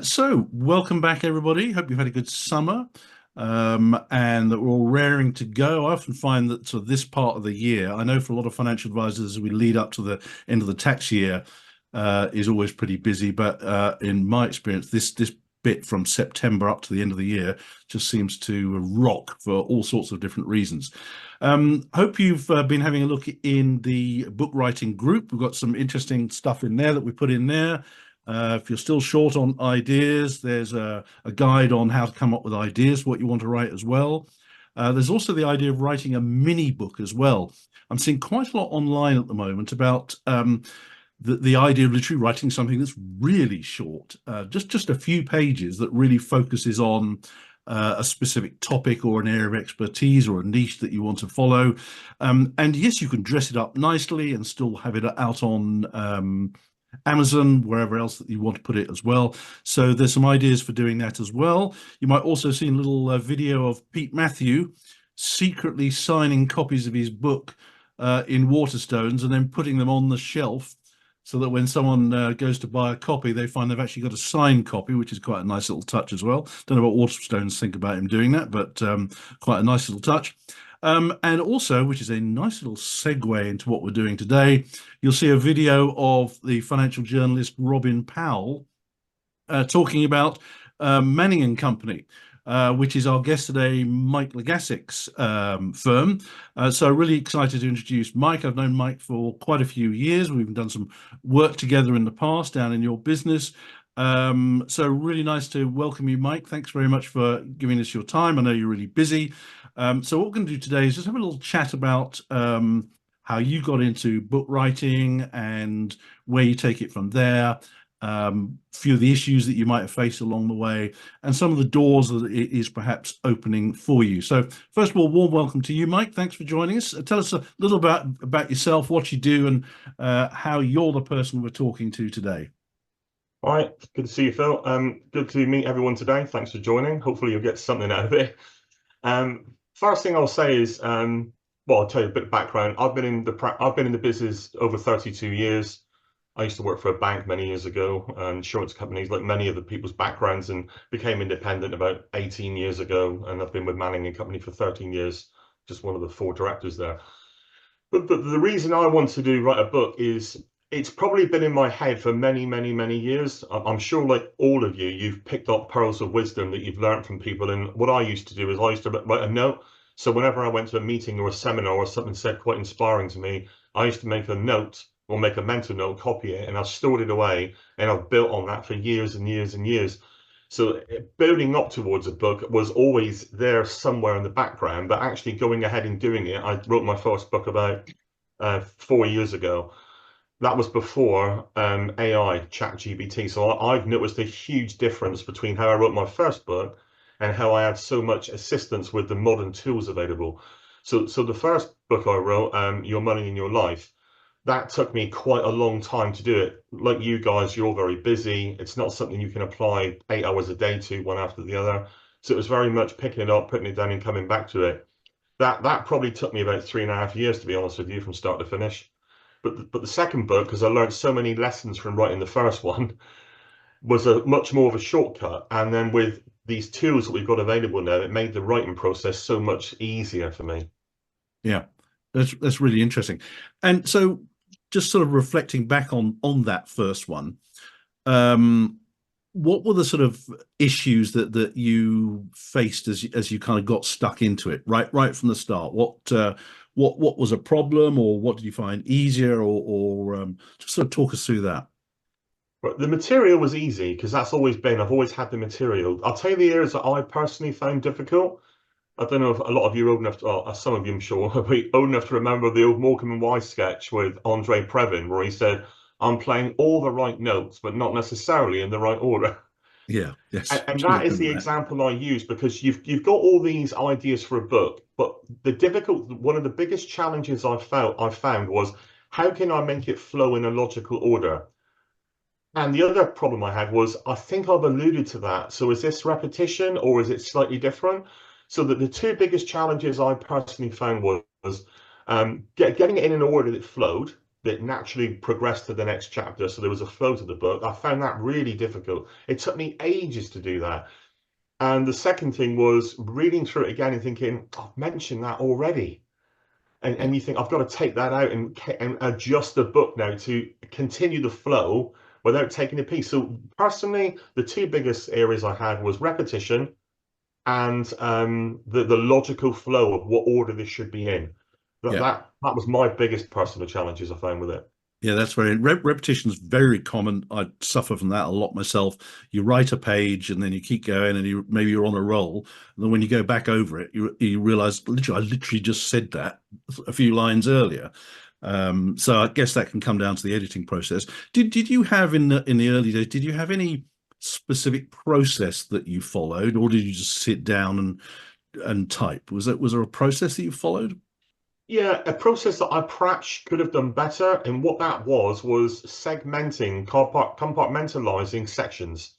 So, welcome back, everybody. Hope you've had a good summer and that we're all raring to go. I often find that sort of this part of the year, I know for a lot of financial advisors, as we lead up to the end of the tax year, is always pretty busy. But in my experience, this bit from September up to the end of the year just seems to rock for all sorts of different reasons. Hope you've been having a look in the book writing group. We've got some interesting stuff in there that we put in there. If you're still short on ideas, there's a guide on how to come up with ideas, what you want to write as well. There's also the idea of writing a mini book as well. I'm seeing quite a lot online at the moment about the idea of literally writing something that's really short, just a few pages that really focuses on a specific topic or an area of expertise or a niche that you want to follow. And yes, you can dress it up nicely and still have it out on Amazon, wherever else that you want to put it as well. So there's some ideas for doing that as well. You might also see a little video of Pete Matthew secretly signing copies of his book in Waterstones and then putting them on the shelf so that when someone goes to buy a copy, they find they've actually got a signed copy, which is quite a nice little touch as well. Don't know what Waterstones think about him doing that, but quite a nice little touch. And also, which is a nice little segue into what we're doing today, you'll see a video of the financial journalist Robin Powell talking about Manning and Company, which is our guest today, Mike LeGassick's firm. So really excited to introduce Mike. I've known Mike for quite a few years. We've done some work together in the past down in your business. So really nice to welcome you, Mike. Thanks very much for giving us your time. I know you're really busy. So what we're going to do today is just have a little chat about how you got into book writing and where you take it from there, a few of the issues that you might have faced along the way, and some of the doors that it is perhaps opening for you. So first of all, warm welcome to you, Mike. Thanks for joining us. Tell us a little about yourself, what you do, and how you're the person we're talking to today. All right, good to see you, Phil. Good to meet everyone today. Thanks for joining. Hopefully you'll get something out of it. First thing I'll say is, well, I'll tell you a bit of background. I've been in the business over 32 years. I used to work for a bank many years ago, insurance companies, like many of the people's backgrounds, and became independent about 18 years ago. And I've been with Manning and Company for 13 years, just one of the four directors there. But the reason I want to write a book is it's probably been in my head for many, many, many years. I'm sure, like all of you, you've picked up pearls of wisdom that you've learned from people. And what I used to do is I used to write a note. So whenever I went to a meeting or a seminar or something said quite inspiring to me, I used to make a note or make a mental note, copy it, and I've stored it away. And I've built on that for years and years and years. So building up towards a book was always there somewhere in the background, but actually going ahead and doing it, I wrote my first book about 4 years ago. That was before AI, ChatGPT. So I've noticed a huge difference between how I wrote my first book and how I had so much assistance with the modern tools available. So the first book I wrote, Your Money in Your Life, that took me quite a long time to do it. Like you guys, you're all very busy. It's not something you can apply 8 hours a day to, one after the other. So it was very much picking it up, putting it down, and coming back to it. That probably took me about 3.5 years, to be honest with you, from start to finish. But the second book, because I learned so many lessons from writing the first one, was a much more of a shortcut. And then with these tools that we've got available now, it made the writing process so much easier for me. Yeah, that's really interesting. And so just sort of reflecting back on that first one, um, what were the sort of issues that you faced as you kind of got stuck into it right from the start? What was a problem, or what did you find easier, or just sort of talk us through that? But the material was easy because I've always had the material. I'll tell you the areas that I personally found difficult. I don't know if a lot of you are old enough to, some of you I'm sure, are old enough to remember the old Morecambe and Wise sketch with Andre Previn, where he said, I'm playing all the right notes, but not necessarily in the right order. Yeah, yes, And do that is remember the that. example I use because you've got all these ideas for a book, but one of the biggest challenges I found was how can I make it flow in a logical order? And the other problem I had was I think I've alluded to that. So is this repetition or is it slightly different? So that the two biggest challenges I personally found was getting it in an order that flowed, that naturally progressed to the next chapter. So there was a flow to the book. I found that really difficult. It took me ages to do that. And the second thing was reading through it again and thinking, I've mentioned that already. Yeah. And you think, I've got to take that out and adjust the book now to continue the flow without taking a piece. So personally, the two biggest areas I had was repetition and the logical flow of what order this should be in. That Yeah. that that was my biggest personal challenges I found with it. Yeah, that's very repetition is very common. I suffer from that a lot myself. You write a page and then you keep going, and maybe you're on a roll. And then when you go back over it, you realize literally, I literally just said that a few lines earlier. So I guess that can come down to the editing process. Did you have in the early days? Did you have any specific process that you followed, or did you just sit down and type? Was there a process that you followed? Yeah, a process that I perhaps could have done better. And what that was segmenting, compartmentalizing sections.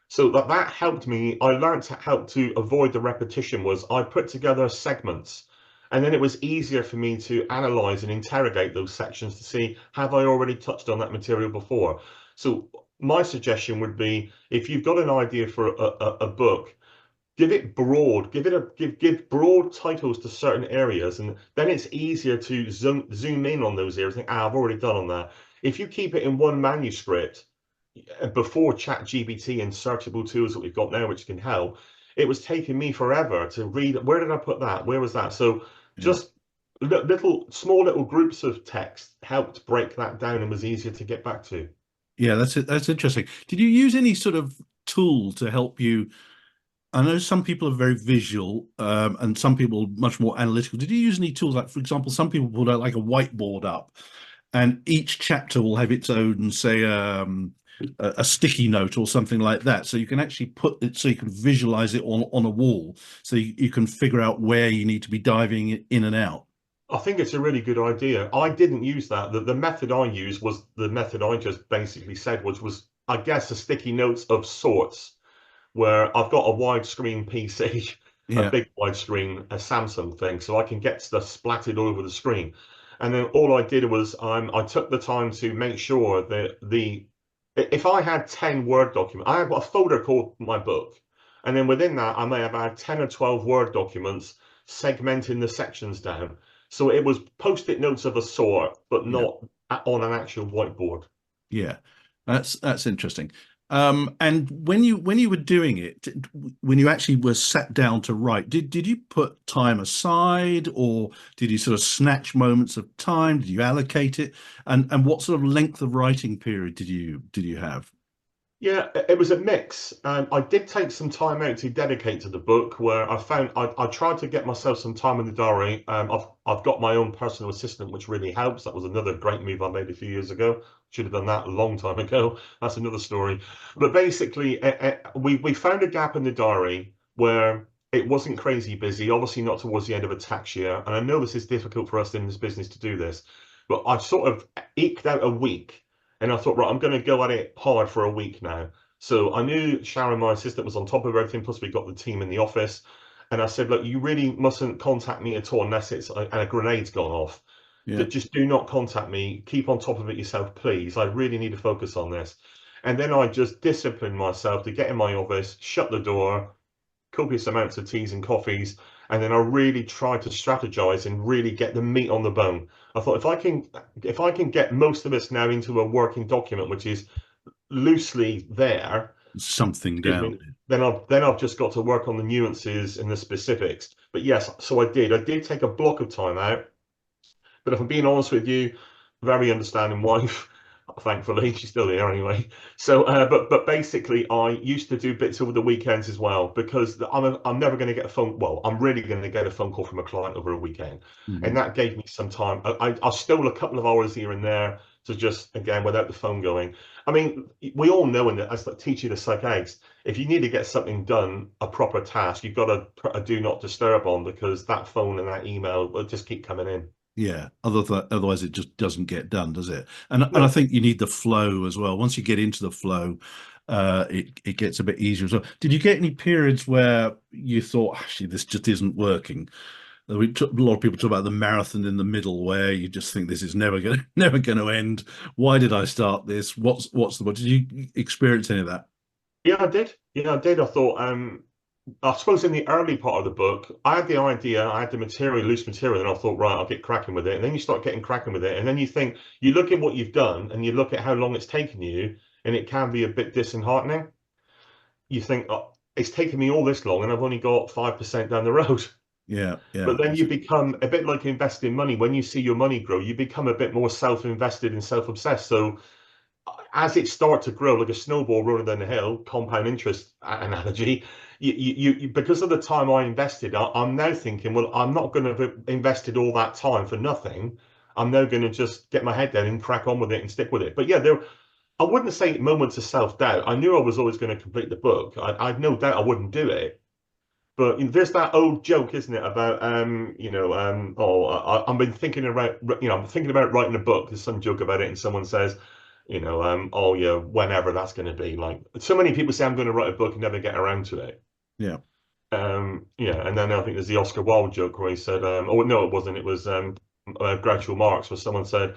So that helped me. I learned to help to avoid the repetition was I put together segments, and then it was easier for me to analyze and interrogate those sections to see, have I already touched on that material before? So my suggestion would be, if you've got an idea for a book, give it broad, give broad titles to certain areas, and then it's easier to zoom in on those areas and think, I've already done on that. If you keep it in one manuscript, before ChatGPT and searchable tools that we've got now, which can help, it was taking me forever to read. Where did I put that? Where was that? So Yeah. just small little groups of text helped break that down and was easier to get back to. Yeah, that's it. That's interesting. Did you use any sort of tool to help you? I know some people are very visual, and some people much more analytical. Did you use any tools like, for example, some people put out like a whiteboard up, and each chapter will have its own, say, a sticky note or something like that. So you can actually put it, so you can visualize it on a wall, so you can figure out where you need to be diving in and out. I think it's a really good idea. I didn't use that. The method I used was the method I just basically said, which was, I guess, a sticky notes of sorts, where I've got a widescreen PC, a Yeah, big widescreen, a Samsung thing, so I can get stuff splattered all over the screen. And then all I did was I took the time to make sure that if I had 10 Word documents, I have a folder called my book. And then within that, I may have had 10 or 12 Word documents segmenting the sections down. So it was post-it notes of a sort, but yeah. not on an actual whiteboard. Yeah, that's interesting. And when you were doing it, when you actually were sat down to write, did you put time aside, or did you sort of snatch moments of time? Did you allocate it? And what sort of length of writing period did you have? Yeah, it was a mix. I did take some time out to dedicate to the book, where I found I tried to get myself some time in the diary. I've got my own personal assistant, which really helps. That was another great move I made a few years ago. Should have done that a long time ago. That's another story. But basically, we found a gap in the diary where it wasn't crazy busy. Obviously, not towards the end of a tax year. And I know this is difficult for us in this business to do this, but I've sort of eked out a week. And I thought, right, I'm going to go at it hard for a week now. So I knew Sharon, my assistant, was on top of everything. Plus, we got the team in the office. And I said, look, you really mustn't contact me at all unless it's a grenade's gone off. Yeah, Just do not contact me. Keep on top of it yourself, please. I really need to focus on this. And then I just disciplined myself to get in my office, shut the door, copious amounts of teas and coffees, and then I really tried to strategize and really get the meat on the bone. I thought if I can get most of this now into a working document, which is loosely there, something excuse down. me, then I've just got to work on the nuances and the specifics. But yes, so I did. I did take a block of time out, but if I'm being honest with you, very understanding wife. Thankfully, she's still here anyway. So, but basically, I used to do bits over the weekends as well because I'm never going to get a phone. Well, I'm really going to get a phone call from a client over a weekend, Mhm. and that gave me some time. I stole a couple of hours here and there to just again without the phone going. I mean, we all know in that as the teaching the psych aids, if you need to get something done, a proper task, you've got to put a do not disturb on because that phone and that email will just keep coming in. Yeah, otherwise it just doesn't get done, does it? And I No. think you need the flow as well. Once you get into the flow, it gets a bit easier as well. Did you get any periods where you thought, actually, this just isn't working? A lot of people talk about the marathon in the middle, where you just think this is never going never going to end. Why did I start this? What's the what? Did you experience any of that? Yeah, I did. Yeah, I did. I thought, I suppose in the early part of the book, I had the idea, I had the material, loose material, and I thought, right, I'll get cracking with it. And then you start getting cracking with it, and then you think, you look at what you've done, and you look at how long it's taken you, and it can be a bit disheartening. You think, oh, it's taken me all this long, and I've only got 5% down the road. Yeah, But yeah, then you become a bit like investing money. When you see your money grow, you become a bit more self-invested and self-obsessed. So as it starts to grow like a snowball rolling down the hill, compound interest analogy, because of the time I invested, I'm now thinking, well, I'm not going to have invested all that time for nothing. I'm now going to just get my head down and crack on with it and stick with it. But yeah, I wouldn't say moments of self-doubt. I knew I was always going to complete the book. I had no doubt I wouldn't do it. But there's that old joke, isn't it, about I've been thinking about I'm thinking about writing a book. There's some joke about it, and someone says, oh yeah, whenever that's going to be. Like so many people say, I'm going to write a book and never get around to it. yeah, Yeah, and then I think there's the Oscar Wilde joke where he said, oh no, it wasn't. It was Groucho Marx, where someone said,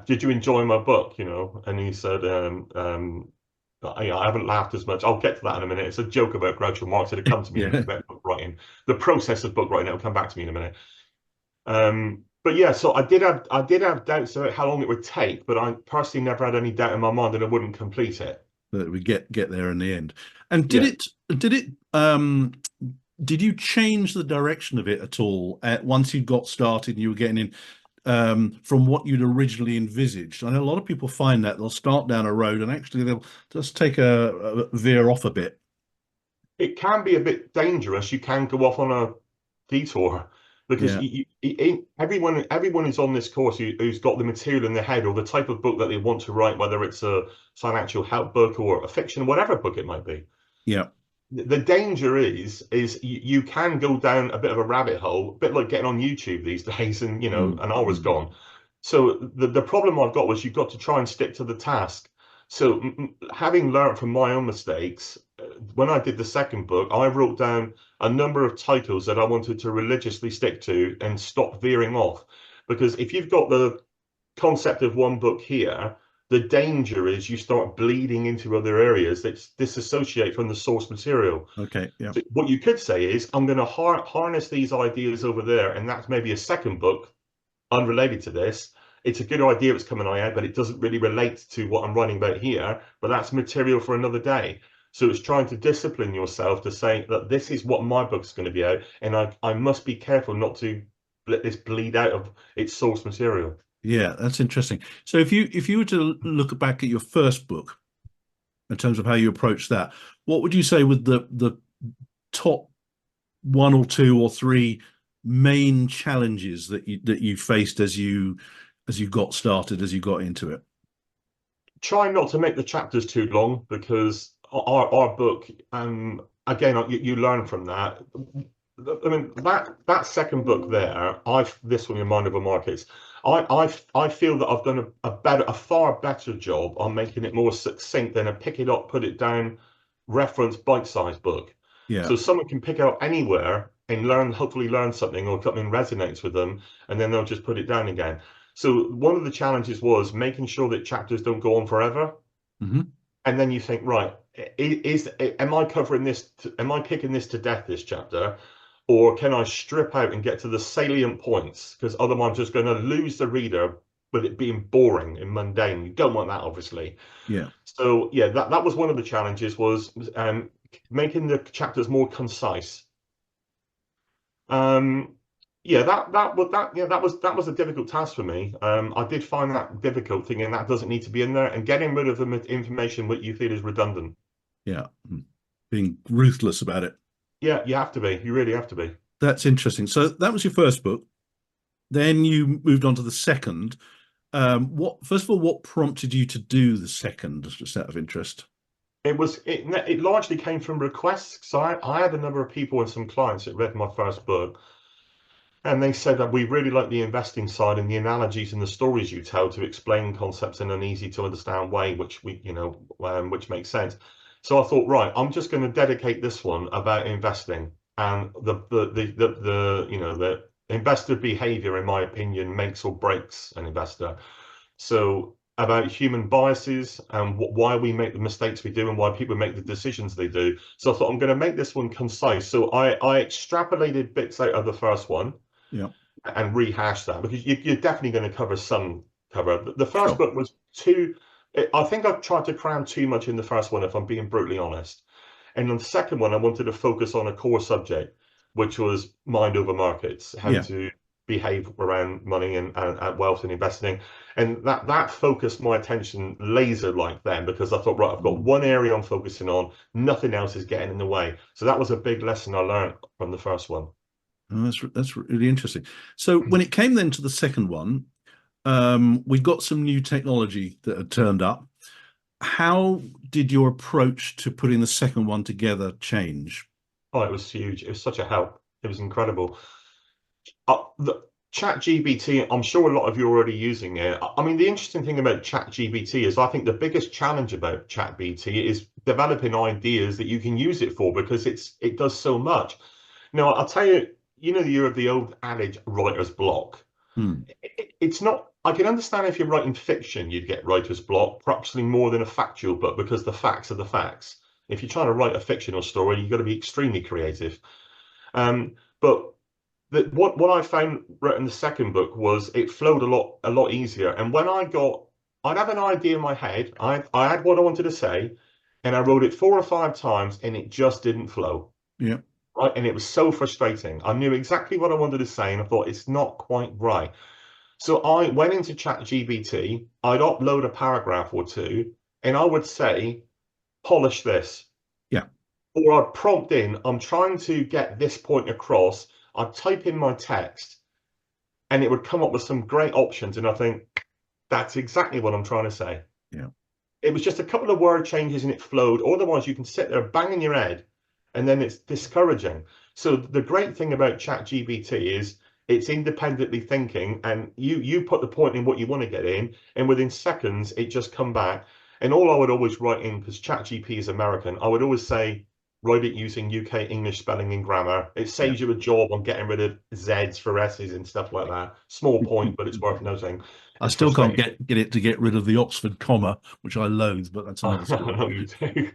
did you enjoy my book? And he said, I haven't laughed as much. I'll get to that in a minute. It's a joke about Groucho Marx. It'll come to me yeah, about book writing. The process of book writing, it'll come back to me in a minute. But yeah, so I did have doubts about how long it would take, but I personally never had any doubt in my mind that I wouldn't complete it. that we get there in the end. And Yeah. did you change the direction of it at all once you got started and you were getting in from what you'd originally envisaged? I know a lot of people find that they'll start down a road and actually they'll just take a veer off a bit. It can be a bit dangerous. You can go off on a detour because Yeah, everyone who's on this course who's got the material in their head or the type of book that they want to write, whether it's a financial help book or a fiction, whatever book it might be. yeah, The danger is you can go down a bit of a rabbit hole, a bit like getting on YouTube these days, and mm, an hour's mm, gone. So the problem I've got was you've got to try and stick to the task. So having learned from my own mistakes, when I did the second book, I wrote down a number of titles that I wanted to religiously stick to and stop veering off. Because if you've got the concept of one book here, the danger is you start bleeding into other areas that disassociate from the source material. okay, yeah, So what you could say is, I'm going to harness these ideas over there, and that's maybe a second book unrelated to this. It's a good idea that's coming out, but it doesn't really relate to what I'm writing about here. But that's material for another day. So it's trying to discipline yourself to say that this is what my book's going to be out, and I must be careful not to let this bleed out of its source material. yeah. That's interesting. So if you were to look back at your first book in terms of how you approach that, what would you say with the top one or two or three main challenges that you faced as you got started, as you got into it? Try not to make the chapters too long because our book, again, you learn from that. I mean, that second book there, this one in Mind Over Markets, I feel that I've done a far better job on making it more succinct than a pick it up, put it down, reference bite-sized book. Yeah. So someone can pick it up anywhere and hopefully learn something or something resonates with them, and then they'll just put it down again. So one of the challenges was making sure that chapters don't go on forever. Hmm. And then you think, right, am I covering this? Am I kicking this to death, this chapter? Or can I strip out and get to the salient points? Because otherwise I'm just going to lose the reader with it being boring and mundane. You don't want that, obviously. Yeah. So yeah, that was one of the challenges was making the chapters more concise. Um, yeah, that was a difficult task for me. I did find that difficult, thinking that doesn't need to be in there, and getting rid of the information what you feel is redundant. Yeah. Being ruthless about it. Yeah, you have to be. You really have to be. That's interesting. So that was your first book. Then you moved on to the second. What first of all, what prompted you to do the second, just out of interest? It largely came from requests. So I had a number of people and some clients that read my first book, and they said that we really like the investing side and the analogies and the stories you tell to explain concepts in an easy to understand way, which makes sense. So I thought, right, I'm just going to dedicate this one about investing. and the investor behavior, in my opinion, makes or breaks an investor. So about human biases and why we make the mistakes we do and why people make the decisions they do. So I thought I'm going to make this one concise. So I extrapolated bits out of the first one Yeah. and rehash that because you're definitely going to cover some cover. The first Sure. book was too. I think I've tried to cram too much in the first one, if I'm being brutally honest. And on the second one, I wanted to focus on a core subject, which was mind over markets, how Yeah. to behave around money and wealth and investing. And that focused my attention laser like then because I thought, right, I've got one area I'm focusing on, nothing else is getting in the way. So that was a big lesson I learned from the first one. Oh, that's really interesting. So when it came then to the second one, we got some new technology that had turned up. How did your approach to putting the second one together change? Oh, it was huge. It was such a help. It was incredible. The ChatGPT, I'm sure a lot of you are already using it. I mean, the interesting thing about ChatGPT is I think the biggest challenge about ChatGPT is developing ideas that you can use it for because it does so much. Now, I'll tell you, you're of the old adage writer's block. Hmm. It's not, I can understand if you're writing fiction, you'd get writer's block, perhaps more than a factual book because the facts are the facts. If you're trying to write a fictional story, you've got to be extremely creative. But what I found written the second book was it flowed a lot easier. And when I'd have an idea in my head, I had what I wanted to say, and I wrote it 4 or 5 times, and it just didn't flow. Yeah. Right, and it was so frustrating. I knew exactly what I wanted to say, and I thought it's not quite right. So I went into ChatGPT, I'd upload a paragraph or two, and I would say, polish this. Yeah. Or I'd prompt in, I'm trying to get this point across. I'd type in my text and it would come up with some great options. And I think that's exactly what I'm trying to say. Yeah. It was just a couple of word changes and it flowed. Otherwise, you can sit there banging your head and then it's discouraging. So the great thing about ChatGPT is it's independently thinking and you put the point in what you want to get in and within seconds it just come back. And all I would always write in, because ChatGPT is American, I would always say, write it using UK English spelling and grammar. It Yeah. saves you a job on getting rid of Z's for S's and stuff like that. Small point, but it's worth noting. I It's still can't frustrating. get it to get rid of the Oxford comma, which I loathe, but that's another I story. know you do.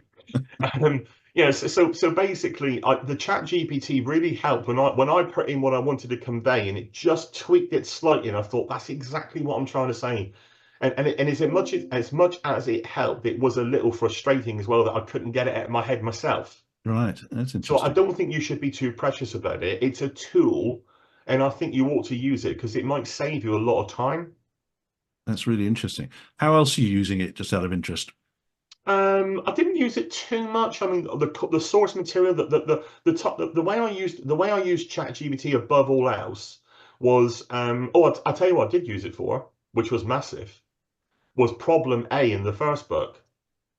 Yeah, so basically, the Chat GPT really helped when I put in what I wanted to convey, and it just tweaked it slightly, and I thought that's exactly what I'm trying to say. And as much as it helped, it was a little frustrating as well that I couldn't get it out of my head myself. Right. That's So I interesting. don't think you should be too precious about it. It's a tool, and I think you ought to use it because it might save you a lot of time. That's really interesting. How else are you using it, just out of interest? I didn't use it too much. I mean, the source material, the way I used ChatGPT above all else was I tell you what I did use it for, which was massive, was problem A in the first book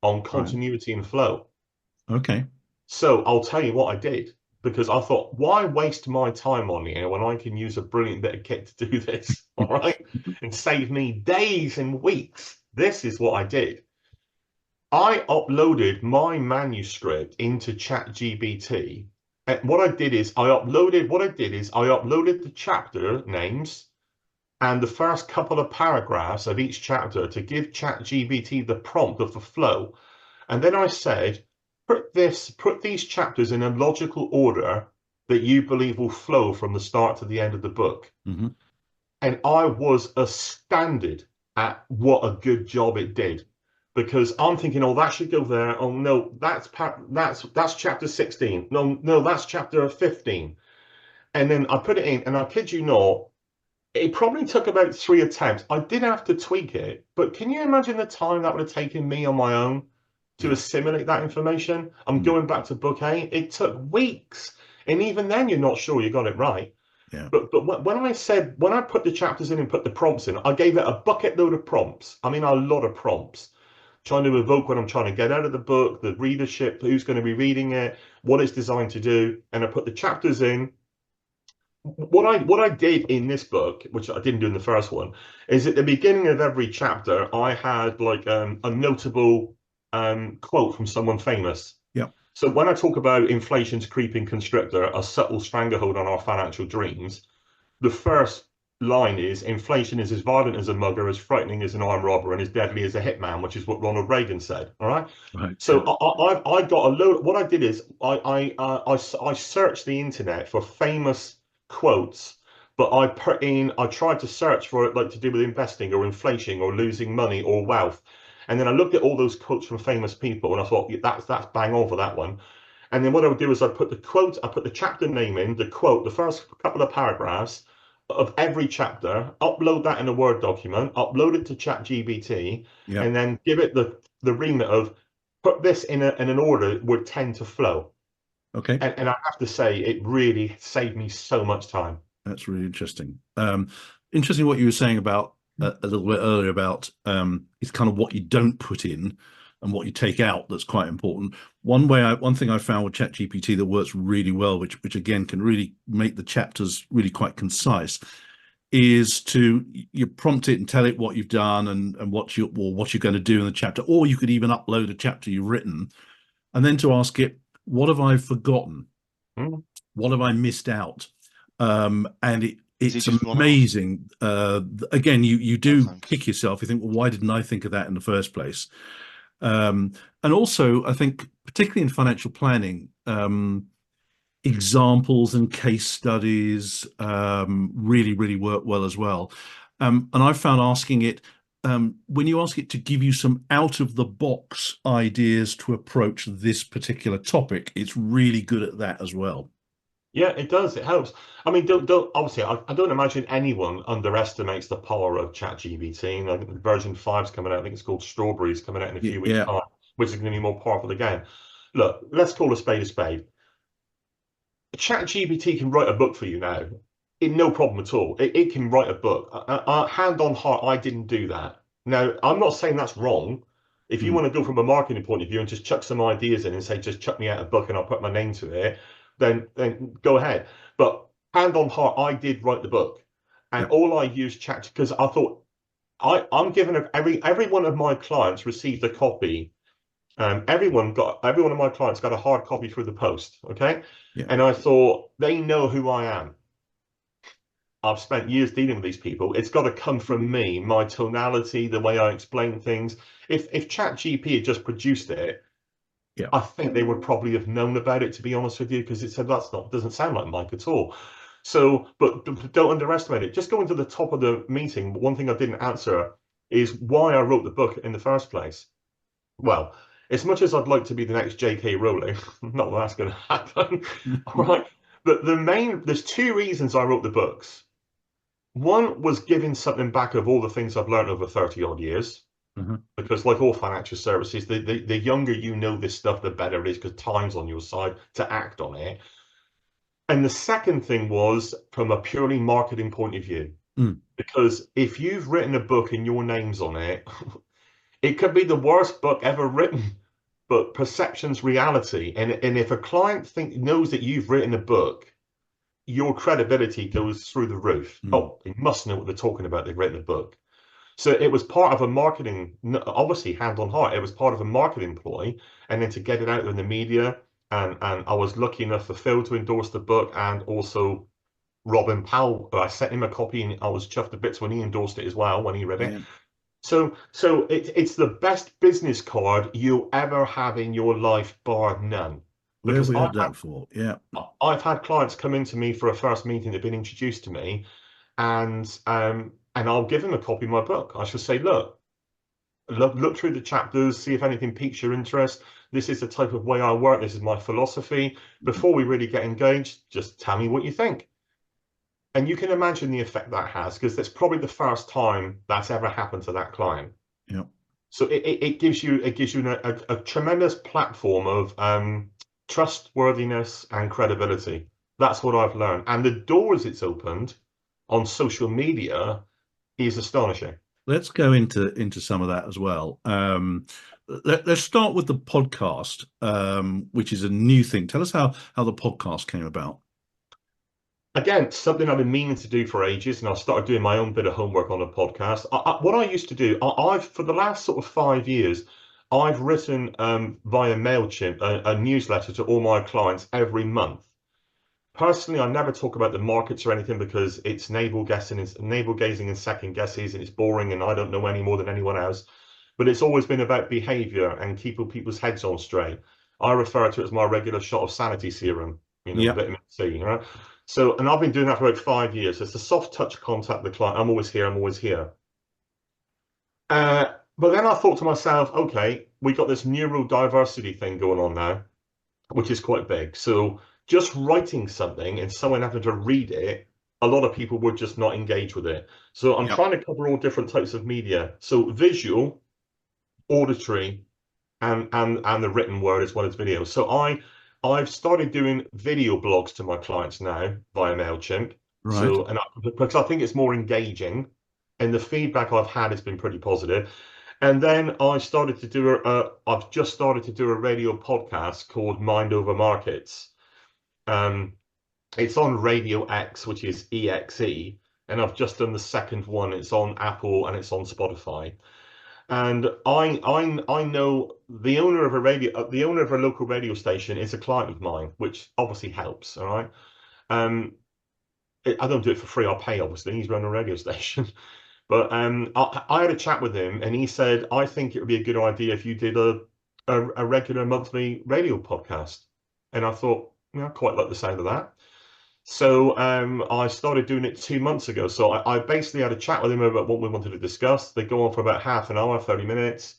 on Right. continuity and flow. Okay. So I'll tell you what I did because I thought, why waste my time on here when I can use a brilliant bit of kit to do this, all right, and save me days and weeks. This is what I did. I uploaded my manuscript into ChatGPT. And what I did is I uploaded the chapter names and the first couple of paragraphs of each chapter to give ChatGPT the prompt of the flow. And then I said, put these chapters in a logical order that you believe will flow from the start to the end of the book. Hmm. And I was astounded at what a good job it did. Because I'm thinking, oh, that should go there. Oh no, that's chapter 16. No, that's chapter 15. And then I put it in, and I kid you not, it probably took about 3 attempts. I did have to tweak it, but can you imagine the time that would have taken me on my own to Yeah. assimilate that information? I'm Mm. going back to book A. It took weeks, and even then, you're not sure you got it right. Yeah. But when I put the chapters in and put the prompts in, I gave it a bucket load of prompts. I mean, a lot of prompts, trying to evoke what I'm trying to get out of the book, the readership, who's going to be reading it, what it's designed to do, and I put the chapters in. What I did in this book, which I didn't do in the first one, is at the beginning of every chapter, I had like a notable quote from someone famous. Yeah. So when I talk about inflation's creeping constrictor, a subtle stranglehold on our financial dreams, the first line is inflation is as violent as a mugger, as frightening as an armed robber, and as deadly as a hitman, which is what Ronald Reagan said. All right. Right. So Yeah. I got a load. What I did is I searched the internet for famous quotes, but I tried to search for it like to do with investing or inflation or losing money or wealth, and then I looked at all those quotes from famous people, and I thought, yeah, that's bang on for that one. And then what I would do is I put the chapter name in, the quote, the first couple of paragraphs of every chapter, upload that in a Word document, upload it to ChatGPT, Yeah. and then give it the remit of put this in an order it would tend to flow. Okay. And I have to say, it really saved me so much time. That's really interesting. Interesting what you were saying about a little bit earlier about it's kind of what you don't put in and what you take out that's quite important. One thing I found with ChatGPT that works really well, which again can really make the chapters really quite concise, is to you prompt it and tell it what you've done and what you're going to do in the chapter, or you could even upload a chapter you've written, and then to ask it, what have I forgotten? Mm. What have I missed out? And Is it it's just run off? amazing. Again, you No do thanks. kick yourself. You think, well, why didn't I think of that in the first place? And also, I think, particularly in financial planning, examples and case studies really, really work well as well. And I've found asking it, when you ask it to give you some out of the box ideas to approach this particular topic, it's really good at that as well. Yeah, it does. It helps. I mean, don't obviously. I don't imagine anyone underestimates the power of ChatGPT. I think version 5's coming out. I think it's called Strawberries coming out in a few weeks' Yeah, time, which is going to be more powerful again. Look, let's call a spade a spade. ChatGPT can write a book for you now, in no problem at all. It can write a book. Hand on heart, I didn't do that. Now, I'm not saying that's wrong. If you mm, want to go from a marketing point of view and just chuck some ideas in and say, just chuck me out a book and I'll put my name to it, then go ahead. But hand on heart, I did write the book, and yeah, all I used Chat because I thought I'm giving every one of my clients received a copy. Every one of my clients got a hard copy through the post. Okay, yeah, and I thought they know who I am. I've spent years dealing with these people. It's got to come from me, my tonality, the way I explain things. If ChatGPT had just produced it, yeah. I think they would probably have known about it, to be honest with you, because it said doesn't sound like Mike at all. So, but don't underestimate it. Just going to the top of the meeting, one thing I didn't answer is why I wrote the book in the first place. Well, as much as I'd like to be the next J.K. Rowling, not that that's going to happen. All right, but there's two reasons I wrote the books. One was giving something back of all the things I've learned over 30 odd years. Uh-huh. Because like all financial services, the younger you know this stuff, the better it is because time's on your side to act on it. And the second thing was from a purely marketing point of view. Mm, Because if you've written a book and your name's on it, it could be the worst book ever written, but perception's reality. And if a client knows that you've written a book, your credibility goes through the roof. mm, Oh, they must know what they're talking about. They've written a book. So it was part of a marketing, obviously hand on heart, it was part of a marketing ploy. And then to get it out in the media, and I was lucky enough for Phil to endorse the book and also Robin Powell. I sent him a copy and I was chuffed to bits when he endorsed it as well, when he read it. yeah. So it's the best business card you'll ever have in your life, bar none. Where have Because we heard that before? Yeah. I've had clients come into me for a first meeting, they've been introduced to me, and I'll give them a copy of my book. I shall say, look through the chapters, see if anything piques your interest. This is the type of way I work. This is my philosophy. Before we really get engaged, just tell me what you think. And you can imagine the effect that has, because that's probably the first time that's ever happened to that client. Yeah. So it gives you a tremendous platform of trustworthiness and credibility. That's what I've learned. And the doors it's opened on social media is astonishing. Let's go into some of that as well. Let's start with the podcast, which is a new thing. Tell us how the podcast came about. Again, something I've been meaning to do for ages, and I started doing my own bit of homework on a podcast. What I used to do, I've for the last sort of 5 years, I've written via MailChimp a newsletter to all my clients every month. Personally, I never talk about the markets or anything because it's navel gazing and second guesses, and it's boring, and I don't know any more than anyone else. But it's always been about behavior and keeping people's heads on straight. I refer to it as my regular shot of sanity serum, Yeah. vitamin C, right? So, and I've been doing that for about 5 years. It's a soft touch contact with the client. I'm always here. I'm always here. But then I thought to myself, okay, we got this neurodiversity thing going on now, which is quite big. So just writing something and someone having to read it, a lot of people would just not engage with it. So I'm Yeah. trying to cover all different types of media. So visual, auditory, and the written word as well as video. So I've started doing video blogs to my clients now via MailChimp. Right. So because I think it's more engaging, and the feedback I've had has been pretty positive. And then I've just started to do a radio podcast called Mind Over Markets. Um, it's on Radio X, which is EXE, and I've just done the second one. It's on Apple and it's on Spotify. And I know the owner of a local radio station is a client of mine, which obviously helps. All right. Um, I don't do it for free. I pay, obviously. He's running a radio station. But I had a chat with him, and he said, I think it would be a good idea if you did a regular monthly radio podcast. And I thought, I quite like the sound of that. So I started doing it 2 months ago. So I basically had a chat with him about what we wanted to discuss. They go on for about half an hour, 30 minutes.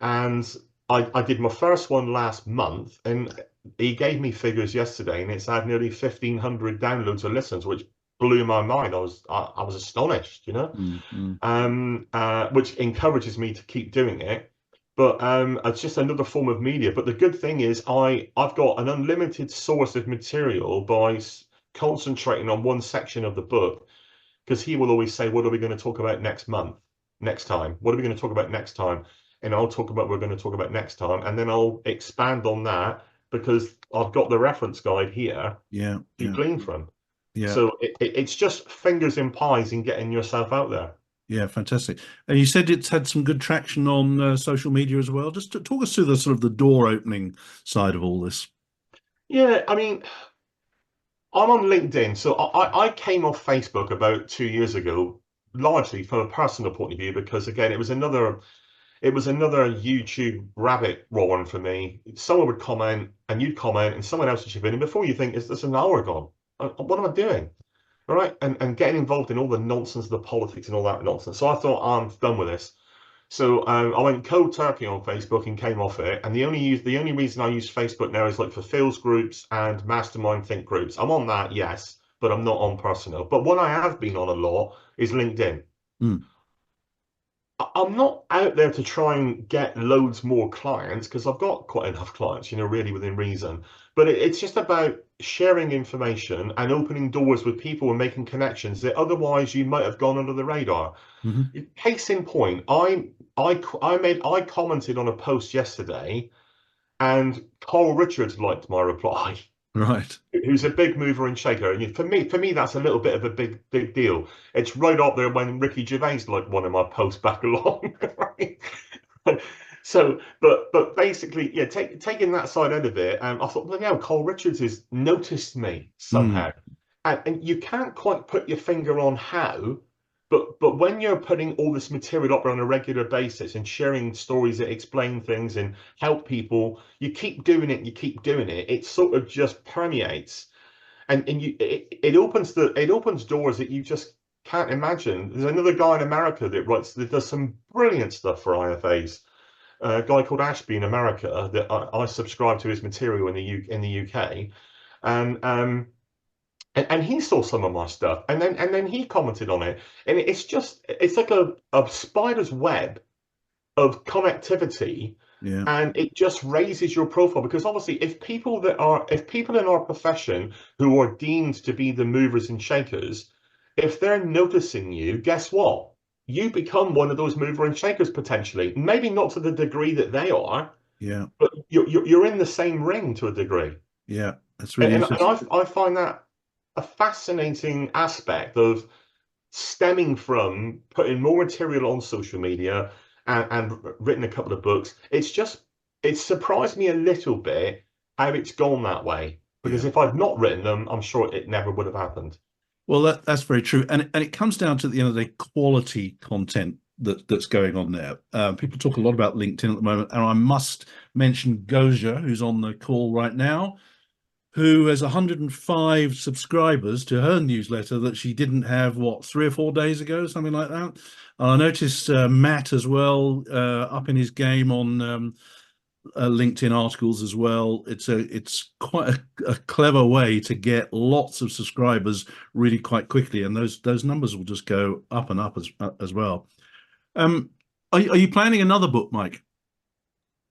And I did my first one last month, and he gave me figures yesterday, and it's had nearly 1,500 downloads or listens, which blew my mind. I was astonished, Mm. which encourages me to keep doing it. But it's just another form of media. But the good thing is I've got an unlimited source of material by concentrating on one section of the book, because he will always say, what are we going to talk about next month, next time? What are we going to talk about next time? And I'll talk about what we're going to talk about next time. And then I'll expand on that because I've got the reference guide here Yeah. to Yeah. glean from. Yeah. So it's just fingers in pies in getting yourself out there. Yeah, fantastic. And you said it's had some good traction on social media as well. Just to talk us through the sort of the door opening side of all this. Yeah, I mean, I'm on LinkedIn. So I came off Facebook about 2 years ago, largely from a personal point of view, because again, it was another YouTube rabbit warren for me. Someone would comment and you'd comment and someone else would chip in. And before you think, is this an hour gone? What am I doing? All right. And getting involved in all the nonsense, the politics and all that nonsense. So I thought, I'm done with this. So I went cold turkey on Facebook and came off it. And the only reason I use Facebook now is like for Phil's groups and mastermind think groups. I'm on that, yes, but I'm not on personal. But what I have been on a lot is LinkedIn. Mm. I'm not out there to try and get loads more clients because I've got quite enough clients, really within reason. But it's just about sharing information and opening doors with people and making connections that otherwise you might have gone under the radar. Hmm. Case in point, I commented on a post yesterday, and Carl Richards liked my reply. Right. Who's a big mover and shaker. And for me, that's a little bit of a big deal. It's right up there when Ricky Gervais liked one of my posts back along. Right? So, but basically, yeah, taking that side out of it, I thought, well, yeah, Cole Richards has noticed me Mm. somehow, and you can't quite put your finger on how, but when you're putting all this material up on a regular basis and sharing stories that explain things and help people, you keep doing it, and you keep doing it. It sort of just permeates, and it opens doors that you just can't imagine. There's another guy in America that does some brilliant stuff for IFAs. A guy called Ashby in America that I subscribe to his material in the UK, and and he saw some of my stuff, and then he commented on it, and it's like a spider's web of connectivity, Yeah. and it just raises your profile because obviously if people in our profession who are deemed to be the movers and shakers, if they're noticing you, guess what? You become one of those mover and shakers potentially. Maybe not to the degree that they are, Yeah. but you're in the same ring to a degree. Yeah. That's really And interesting. I find that a fascinating aspect of stemming from putting more material on social media and written a couple of books. It's surprised me a little bit how it's gone that way. Because Yeah. if I'd not written them, I'm sure it never would have happened. Well, that's very true, and it comes down to the end of the day, quality content that's going on there. People talk a lot about LinkedIn at the moment, and I must mention Goja, who's on the call right now, who has 105 subscribers to her newsletter that she didn't have, what, 3 or 4 days ago, something like that. And I noticed Matt as well, up in his game on LinkedIn articles as well. It's quite a clever way to get lots of subscribers really quite quickly, and those numbers will just go up and up as well. Um, are you planning another book, Mike?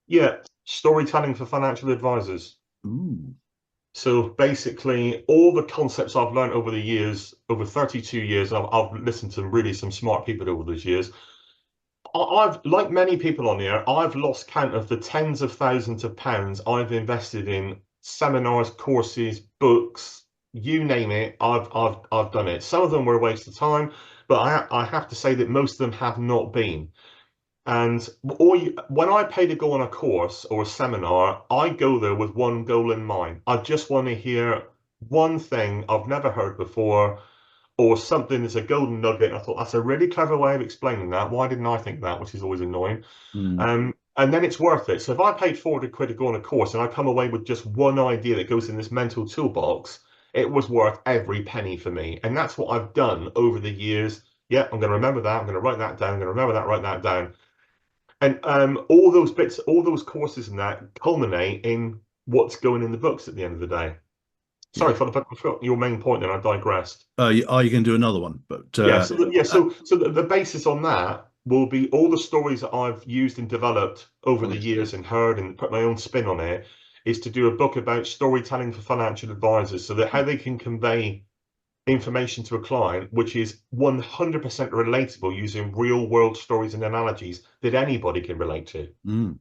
Yeah, storytelling for financial advisors. Ooh. So basically, all the concepts I've learned over the years, over 32 years, I've listened to really some smart people over those years. I've, like many people on here, I've lost count of the tens of thousands of pounds I've invested in seminars, courses, books, you name it. I've done it. Some of them were a waste of time, but I have to say that most of them have not been. And when I pay to go on a course or a seminar, I go there with one goal in mind. I just want to hear one thing I've never heard before, or something that's a golden nugget. I thought that's a really clever way of explaining that. Why didn't I think that? Which is always annoying. Mm. And then it's worth it. So if I paid 400 quid to go on a course and I come away with just one idea that goes in this mental toolbox, it was worth every penny for me. And that's what I've done over the years. Yeah, I'm going to remember that. I'm going to write that down. I'm going to remember that, write that down. And all those bits, all those courses and that culminate in what's going in the books at the end of the day. Sorry, Yeah. Philip, I forgot your main point and I digressed. Are you going to do another one? But uh, So the basis on that will be all the stories that I've used and developed over the years and heard and put my own spin on it, is to do a book about storytelling for financial advisors so that how they can convey information to a client, which is 100% relatable using real world stories and analogies that anybody can relate to. mm.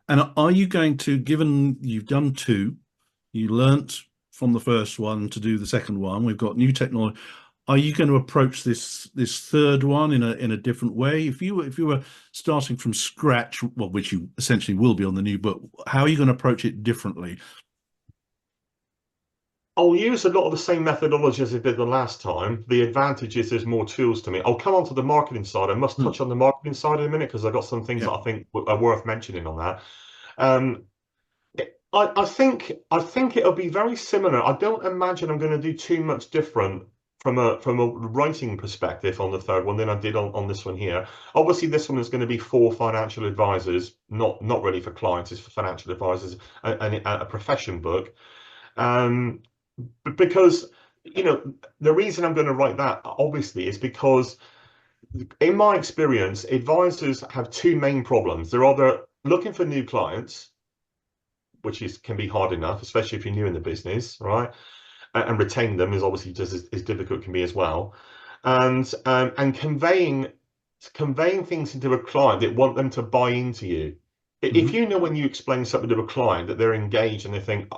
And are you going to, given you've done two, you learnt from the first one to do the second one, we've got new technology. Are you going to approach this third one in a different way? If you were starting from scratch, well, which you essentially will be on the new book, how are you going to approach it differently? I'll use a lot of the same methodology as I did the last time. The advantage is there's more tools to me. I'll come on to the marketing side. I must Hmm. touch on the marketing side in a minute because I've got some things Yeah. that I think are worth mentioning on that. Um, I think it'll be very similar. I don't imagine I'm going to do too much different from a writing perspective on the third one than I did on this one here. Obviously, this one is going to be for financial advisors, not really for clients. It's for financial advisors and a profession book. Um, because the reason I'm going to write that obviously is because in my experience, advisors have two main problems. They're either looking for new clients, which can be hard enough, especially if you're new in the business, right? And retaining them is obviously just as difficult can be as well. And conveying things into a client that want them to buy into you. If Hmm. you know when you explain something to a client that they're engaged and they think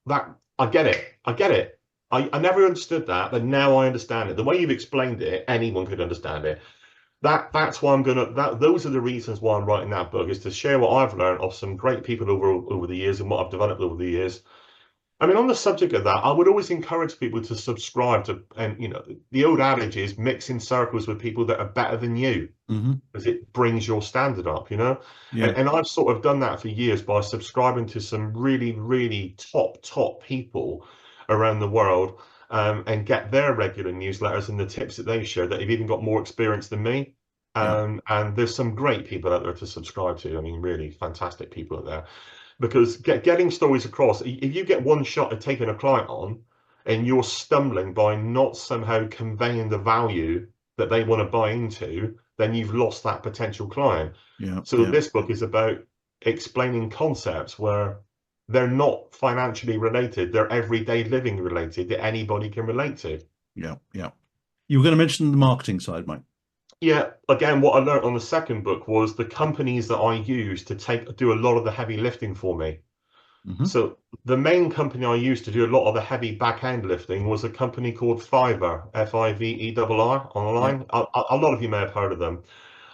that I get it, I get it. I never understood that, but now I understand it. The way you've explained it, anyone could understand it. That's why I'm gonna those are the reasons why I'm writing that book, is to share what I've learned of some great people over the years and what I've developed over the years. I mean, on the subject of that, I would always encourage people to subscribe to, and the old adage is mix in circles with people that are better than you, Hmm. because it brings your standard up, Yeah. And I've sort of done that for years by subscribing to some really, really top people around the world, and get their regular newsletters and the tips that they share that have even got more experience than me. Yeah. And there's some great people out there to subscribe to. I mean, really fantastic people out there, because getting stories across, if you get one shot at taking a client on and you're stumbling by not somehow conveying the value that they want to buy into, then you've lost that potential client. Yeah. So Yeah. this book is about explaining concepts where they're not financially related, they're everyday living related that anybody can relate to. Yeah. Yeah. You were going to mention the marketing side, Mike. Yeah, again, what I learned on the second book was the companies that I use to do a lot of the heavy lifting for me. Hmm. So the main company I used to do a lot of the heavy backhand lifting was a company called Fiverr, Fiverr Yeah. online. A lot of you may have heard of them.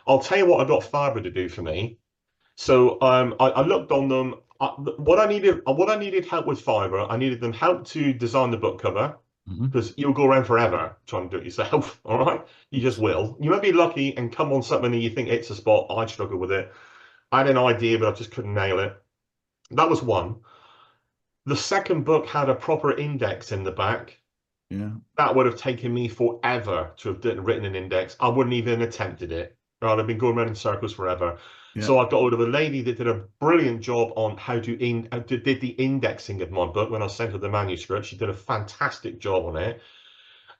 I'll tell you what I got Fiverr to do for me. So I looked on them. What I needed help with Fiverr, I needed them help to design the book cover Hmm. because you'll go around forever trying to do it yourself. All right, you just will. You might be lucky and come on something and you think it's a spot. I struggle with it. I had an idea, but I just couldn't nail it. That was one. The second book had a proper index in the back. Yeah. That would have taken me forever to have written an index. I wouldn't even attempted it. Right, I've been going around in circles forever. Yeah. So I got hold of a lady that did a brilliant job on how to did the indexing of my book when I sent her the manuscript. She did a fantastic job on it.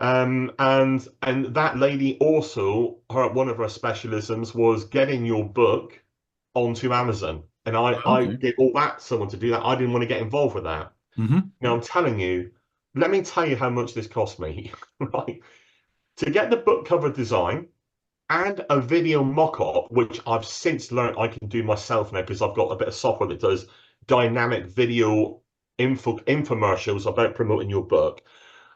And that lady also, one of her specialisms was getting your book onto Amazon. And I Okay. gave all that someone to do that. I didn't want to get involved with that. Hmm. Now I'm telling you, let me tell you how much this cost me, right? To get the book cover design and a video mock-up, which I've since learned I can do myself now because I've got a bit of software that does dynamic video infomercials about promoting your book.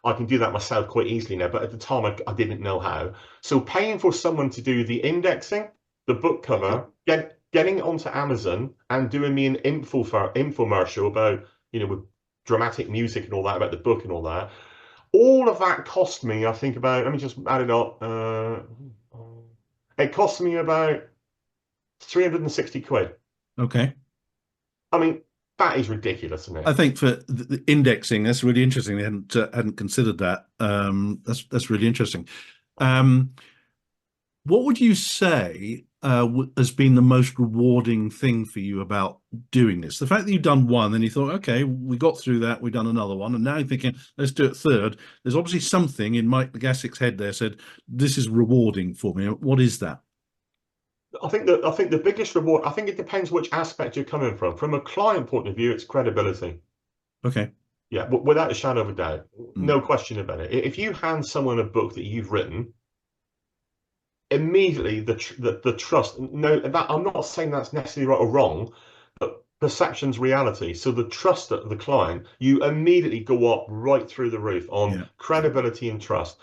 I can do that myself quite easily now, but at the time I didn't know how. So paying for someone to do the indexing, the book cover, getting it onto Amazon and doing me an infomercial about, with dramatic music and all that, about the book and all of that cost me, I think about, let me just add it up. It cost me about 360 quid. Okay. I mean, that is ridiculous, isn't I it? think for the indexing, that's really interesting. They hadn't considered that. That's really interesting. Um, what would you say has been the most rewarding thing for you about doing this? The fact that you've done one, then you thought, okay, we got through that, we've done another one, and now you're thinking, let's do it third. There's obviously something in Mike LeGassick's head there said, this is rewarding for me. What is that? I think the biggest reward, I think it depends which aspect you're coming from. From a client point of view, it's credibility. Okay. Yeah, without a shadow of a doubt. Mm, No question about it. If you hand someone a book that you've written, immediately the trust. No, that I'm not saying that's necessarily right or wrong, but perception's reality. So the trust of the client, you immediately go up right through the roof on yeah. credibility and trust.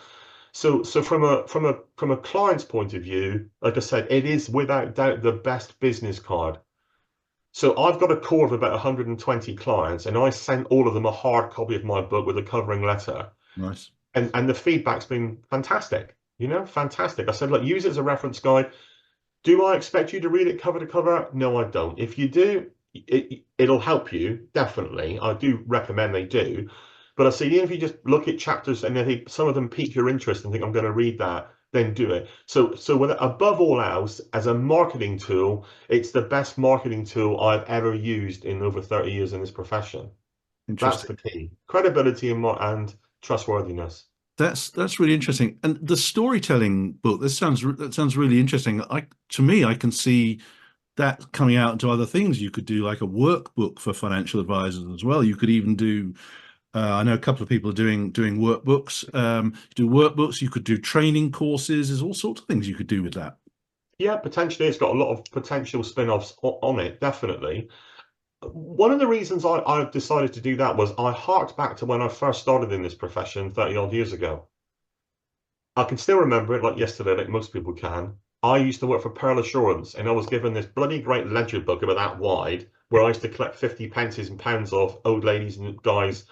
So from a client's point of view, like I said, it is without doubt the best business card. So I've got a core of about 120 clients, and I sent all of them a hard copy of my book with a covering letter. Nice. And the feedback's been fantastic, fantastic. I said, look, use it as a reference guide. Do I expect you to read it cover to cover? No, I don't. If you do, it'll help you, definitely. I do recommend they do. But I say, even if you just look at chapters and some of them pique your interest and think, I'm going to read that, then do it. So above all else, as a marketing tool, it's the best marketing tool I've ever used in over 30 years in this profession. That's Interesting. the key. Credibility and trustworthiness. That's really interesting. And the storytelling book, that sounds really interesting. To me, I can see that coming out into other things. You could do like a workbook for financial advisors as well. You could even do. I know a couple of people are doing workbooks. Do workbooks. You could do training courses. There's all sorts of things you could do with that. Yeah, potentially it's got a lot of potential spin-offs on it, definitely. One of the reasons I decided to do that was I harked back to when I first started in this profession 30 odd years ago. I can still remember it like yesterday, like most people can. I used to work for Pearl Assurance and I was given this bloody great ledger book about that wide where I used to collect 50 pences and pounds off old ladies and guys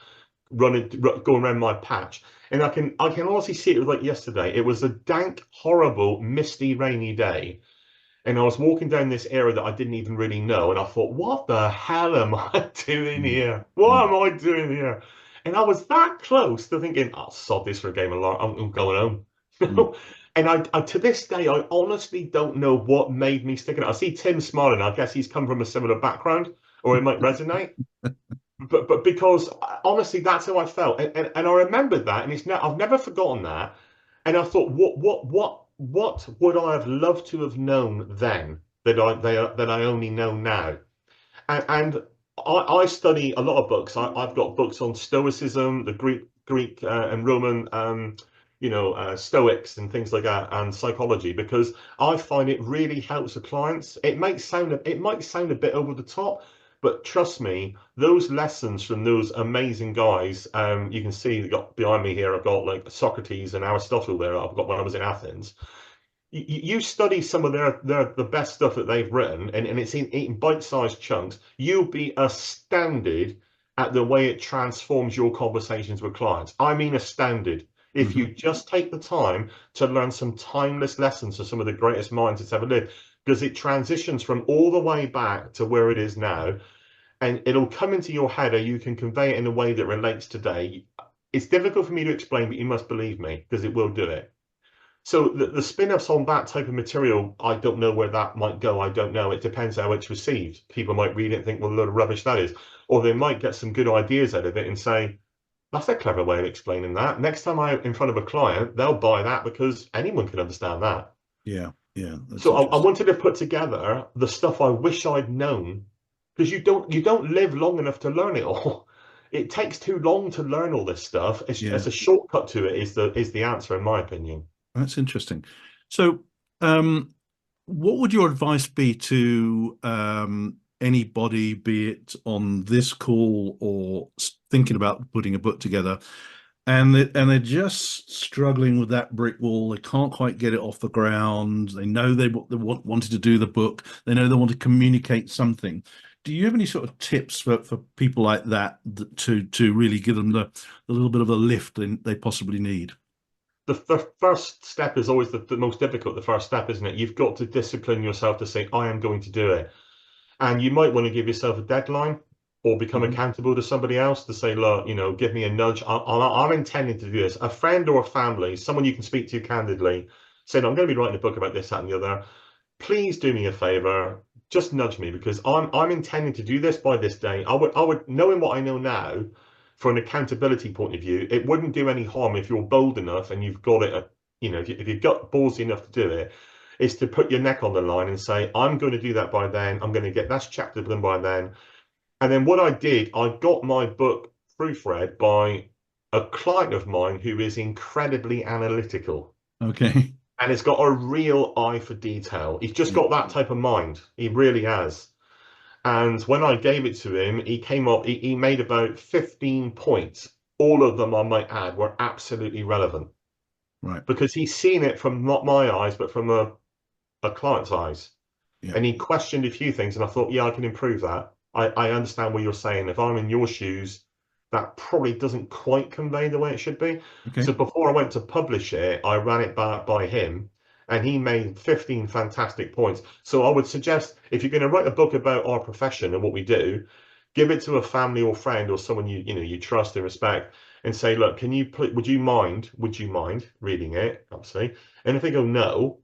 going around my patch. And I can honestly see it was like yesterday. It was a dank, horrible, misty, rainy day. And I was walking down this area that I didn't even really know, and I thought, what the hell am I doing Mm, here? What mm, am I doing here? And I was that close to thinking, I'll sod this for a game of LARP. I'm going home. mm. And I to this day, I honestly don't know what made me stick it. I see Tim smiling. I guess he's come from a similar background, or it might resonate. But because honestly, that's how I felt, and I remembered that, and I've never forgotten that. And I thought, what would I have loved to have known then that I only know now? And I study a lot of books. I've got books on Stoicism, the Greek and Roman, Stoics and things like that, and psychology, because I find it really helps the clients. It might sound a bit over the top, but trust me, those lessons from those amazing guys. You can see got behind me here. I've got like Socrates and Aristotle there. I've got when I was in Athens. you study some of the best stuff that they've written, and it's in bite-sized chunks. You'll be astounded at the way it transforms your conversations with clients. I mean, astounded. If you Hmm. just take the time to learn some timeless lessons of some of the greatest minds that's ever lived, because it transitions from all the way back to where it is now, and it'll come into your head, or you can convey it in a way that relates today. It's difficult for me to explain, but you must believe me, because it will do it. So the spin-offs on that type of material, I don't know where that might go. I don't know. It depends how it's received. People might read it and think, well, a load of rubbish that is. Or they might get some good ideas out of it and say, that's a clever way of explaining that. Next time I'm in front of a client, they'll buy that because anyone can understand that. Yeah, yeah, that's So I interesting. wanted to put together the stuff I wish I'd known, because you don't live long enough to learn it all. It takes too long to learn all this stuff. Yeah, As a shortcut to it is the answer, in my opinion. that's interesting. So, um, what would your advice be to anybody, be it on this call or thinking about putting a book together, and they're just struggling with that brick wall? They can't quite get it off the ground. They know wanted to do the book. They know they want to communicate something. Do you have any sort of tips for people like that, to really give them the little bit of a lift they possibly need? The first step is always the most difficult, the first step, isn't it? You've got to discipline yourself to say, I am going to do it. And you might want to give yourself a deadline or become Hmm. accountable to somebody else to say, look, give me a nudge. I'm intending to do this. A friend or a family, someone you can speak to candidly, saying, I'm going to be writing a book about this, that, and the other. Please do me a favor. Just nudge me, because I'm intending to do this by this day. I would, knowing what I know now, for an accountability point of view, it wouldn't do any harm if you're bold enough and you've got it, if you've got ballsy enough to do it, is to put your neck on the line and say, I'm going to do that by then. I'm going to get that chapter done by then. And then what I did, I got my book proofread by a client of mine who is incredibly analytical, Okay. and has got a real eye for detail. He's just Yeah. got that type of mind. He really has. And when I gave it to him, he made about 15 points. All of them, I might add, were absolutely relevant, Right. because he's seen it from not my eyes, but from a client's eyes. Yeah. And he questioned a few things, and I thought, yeah, I can improve that. I understand what you're saying. If I'm in your shoes, that probably doesn't quite convey the way it should be. Okay. So before I went to publish it, I ran it back by him, and he made 15 fantastic points. So I would suggest, if you're going to write a book about our profession and what we do, give it to a family or friend or someone you trust and respect, and say, look, would you mind reading it? Obviously. And if they go no,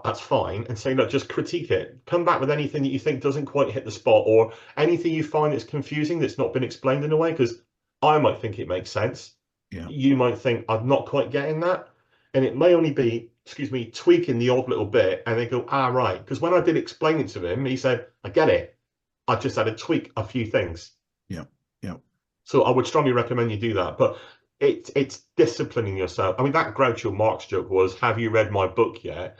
that's fine, and say, look, just critique it. Come back with anything that you think doesn't quite hit the spot, or anything you find that's confusing, that's not been explained in a way, because I might think it makes sense. Yeah. You might think I'm not quite getting that. And it may only be, excuse me, tweaking the odd little bit, and they go, right. Because when I did explain it to him, he said, I get it. I just had to tweak a few things. Yeah. Yeah. So I would strongly recommend you do that. But it's disciplining yourself. I mean, that Groucho Marx joke was, have you read my book yet?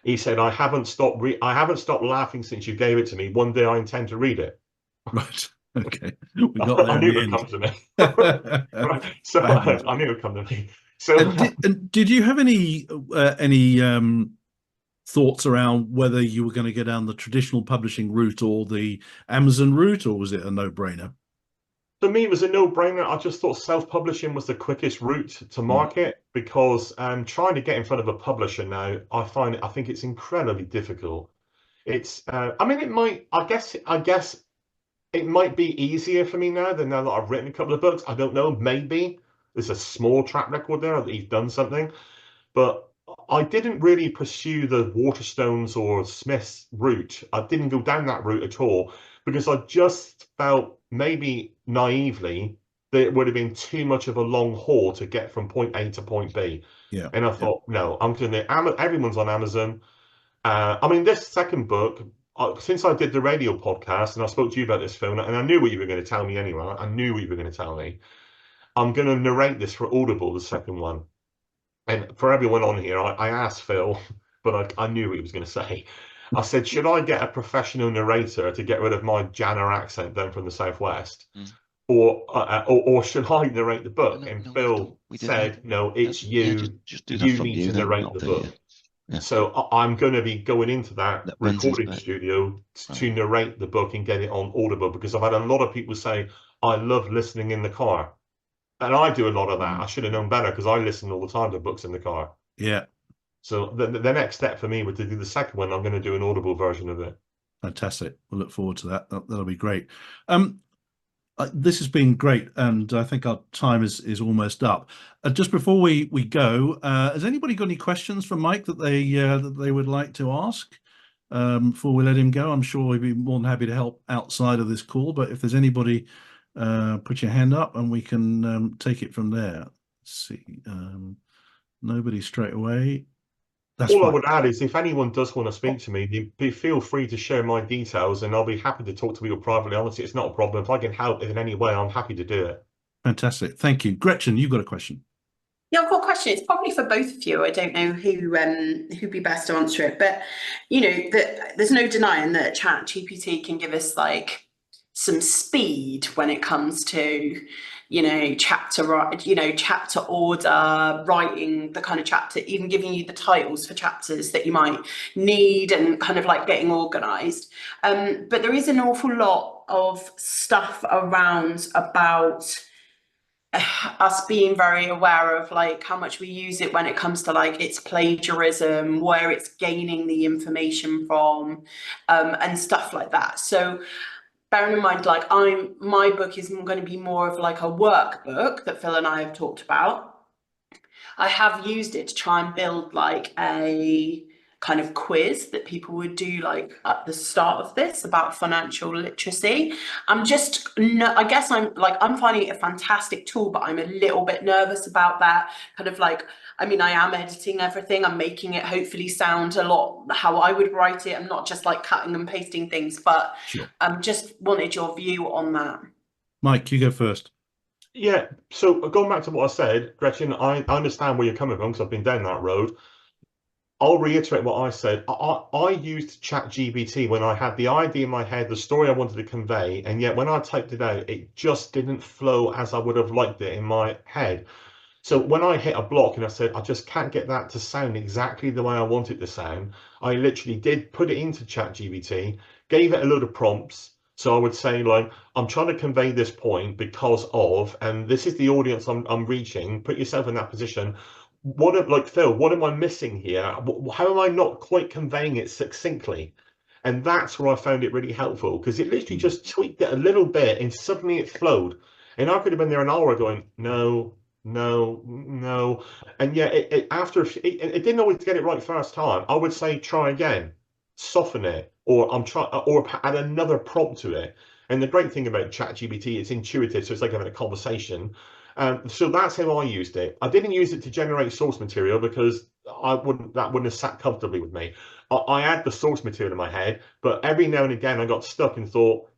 He said, I haven't stopped laughing since you gave it to me. One day I intend to read it. Right. Okay. We got there I in knew it the would end. come to me. Right. So Fabulous. I knew it would come to me. So And did you have any thoughts around whether you were going to go down the traditional publishing route or the Amazon route, or was it a no-brainer? for me, it was a no-brainer. I just thought self-publishing was the quickest route to Mm. market, because trying to get in front of a publisher now, I think it's incredibly difficult. I mean, I guess it might be easier for me now that I've written a couple of books. I don't know. Maybe there's a small track record there that he's done something. But I didn't really pursue the Waterstones or Smiths route. I didn't go down that route at all, because I just felt, maybe naively, that it would have been too much of a long haul to get from point A to point B. Yeah. And I Yeah. thought, no, I'm going to, everyone's on Amazon. I mean, this second book, since I did the radio podcast and I spoke to you about this film, and I knew what you were going to tell me anyway, I knew what you were going to tell me. I'm going to narrate this for Audible, the second one. And for everyone on here, I asked Phil, but I knew what he was going to say. I said, should I get a professional narrator to get rid of my Janner accent down from the Southwest? Mm. Or should I narrate the No, book? no, And no, we Phil didn't have. said, no, No, it's yeah, you. just do that You from need you to then. narrate I'll the do it. Yeah. book. Yeah. So I'm going to be going into that When's his recording book? studio Right. to narrate the book and get it on Audible, because I've had a lot of people say, I love listening in the car. And I do a lot of that. I should have known better because I listen all the time to books in the car. Yeah, So the next step for me would to do the second one. I'm going to do an Audible version of it. fantastic. We'll look forward to that. That'll be great. Um, this has been great, and I think our time is almost up. Just before we go, has anybody got any questions for Mike that they would like to ask before we let him go? I'm sure he'd be more than happy to help outside of this call. But if there's anybody, put your hand up, and we can take it from there. Let's see, nobody straight away. That's All I fine. would add is if anyone does want to speak to me, feel free to share my details and I'll be happy to talk to people privately. Honestly, it's not a problem. If I can help in any way, I'm happy to do it. Fantastic. Thank you. Gretchen, you've got a question. Yeah, I've got a question. It's probably for both of you. I don't know who'd be best to answer it, but there's no denying that Chat GPT can give us like some speed when it comes to chapter order, writing the kind of chapter, even giving you the titles for chapters that you might need, and kind of like getting organized. But there is an awful lot of stuff around about us being very aware of like how much we use it when it comes to like its plagiarism, where it's gaining the information from, and stuff like that. So bearing in mind, like my book is going to be more of like a workbook that Phil and I have talked about. I have used it to try and build like a kind of quiz that people would do like at the start of this about financial literacy. I guess I'm finding it a fantastic tool, but I'm a little bit nervous about that kind of like, I mean, I am editing everything. I'm making it hopefully sound a lot how I would write it. I'm not just like cutting and pasting things, but Sure. just wanted your view on that. Mike, you go first. Yeah. So going back to what I said, Gretchen, I understand where you're coming from because I've been down that road. I'll reiterate what I said. I used ChatGPT when I had the idea in my head, the story I wanted to convey, and yet when I typed it out, it just didn't flow as I would have liked it in my head. So when I hit a block and I said, I just can't get that to sound exactly the way I want it to sound, I literally did put it into ChatGPT, gave it a load of prompts. So I would say, like, I'm trying to convey this point because of, and this is the audience I'm reaching. Put yourself in that position. Like Phil, what am I missing here? How am I not quite conveying it succinctly? And that's where I found it really helpful because it literally just tweaked it a little bit and suddenly it flowed. And I could have been there an hour going, no, no, no. And yeah, it didn't always get it right first time. I would say try again, soften it, or add another prompt to it. And the great thing about ChatGPT, it's intuitive, so it's like having a conversation. So that's how I used it. I didn't use it to generate source material because that wouldn't have sat comfortably with me. I had the source material in my head, but every now and again I got stuck and thought,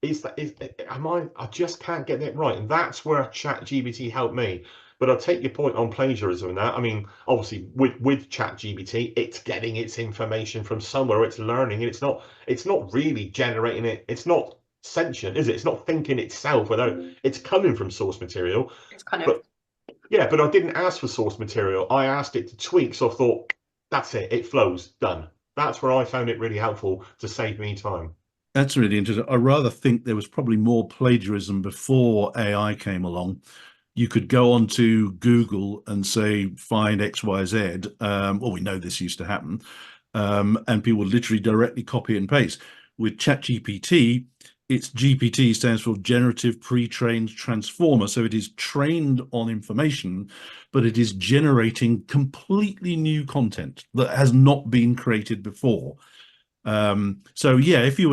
I just can't get it right. And that's where ChatGPT helped me. But I'll take your point on plagiarism and that. I mean, obviously with ChatGPT, it's getting its information from somewhere, it's learning, and it's not really generating it, it's not sentient, is it? It's not thinking itself without it's coming from source material. It's kind of But yeah, but I didn't ask for source material. I asked it to tweak. So I thought, that's it, it flows, done. That's where I found it really helpful to save me time. That's really interesting. I rather think there was probably more plagiarism before AI came along. You could go onto Google and say, find XYZ. Well, we know this used to happen. And people literally directly copy and paste. With ChatGPT, it's GPT stands for Generative Pre-trained Transformer. So it is trained on information, but it is generating completely new content that has not been created before. So yeah, if you